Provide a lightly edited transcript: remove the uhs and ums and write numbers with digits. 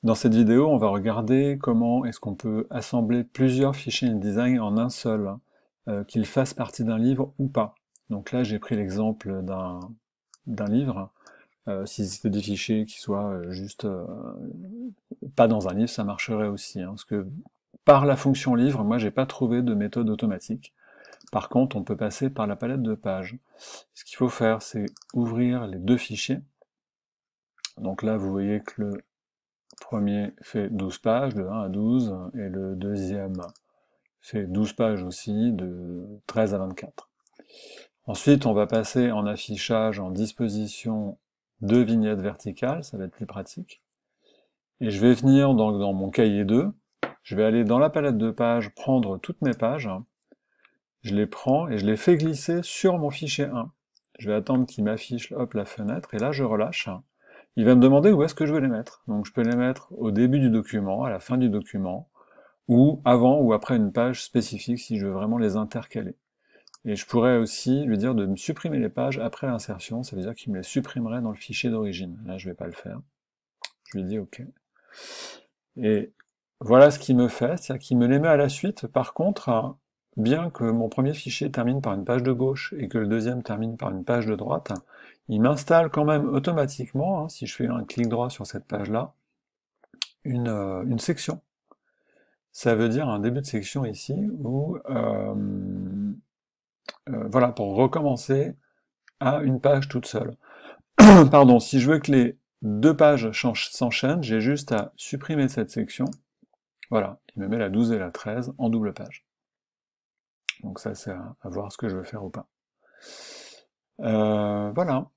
Dans cette vidéo, on va regarder comment est-ce qu'on peut assembler plusieurs fichiers InDesign en un seul, qu'ils fassent partie d'un livre ou pas. Donc là, j'ai pris l'exemple d'un livre. Si c'était des fichiers qui soient juste pas dans un livre, ça marcherait aussi, hein, parce que par la fonction livre, moi, j'ai pas trouvé de méthode automatique. Par contre, on peut passer par la palette de pages. Ce qu'il faut faire, c'est ouvrir les deux fichiers. Donc là, vous voyez que le premier fait 12 pages, de 1 à 12, et le deuxième fait 12 pages aussi, de 13 à 24. Ensuite, on va passer en affichage, en disposition, deux vignettes verticales, ça va être plus pratique. Et je vais venir dans mon cahier 2, je vais aller dans la palette de pages, prendre toutes mes pages, je les prends et je les fais glisser sur mon fichier 1. Je vais attendre qu'il m'affiche hop, la fenêtre, et là je relâche. Il va me demander où est-ce que je veux les mettre. Donc je peux les mettre au début du document, à la fin du document, ou avant ou après une page spécifique si je veux vraiment les intercaler. Et je pourrais aussi lui dire de me supprimer les pages après l'insertion, ça veut dire qu'il me les supprimerait dans le fichier d'origine. Là je vais pas le faire. Je lui dis OK. Et voilà ce qu'il me fait, c'est-à-dire qu'il me les met à la suite. Par contre, bien que mon premier fichier termine par une page de gauche et que le deuxième termine par une page de droite, il m'installe quand même automatiquement, hein, si je fais un clic droit sur cette page-là, une section. Ça veut dire un début de section ici, où, voilà, pour recommencer à une page toute seule. Pardon, si je veux que les deux pages s'enchaînent, j'ai juste à supprimer cette section. Voilà, il me met la 12 et la 13 en double page. Donc ça, c'est à voir ce que je veux faire ou pas. Voilà.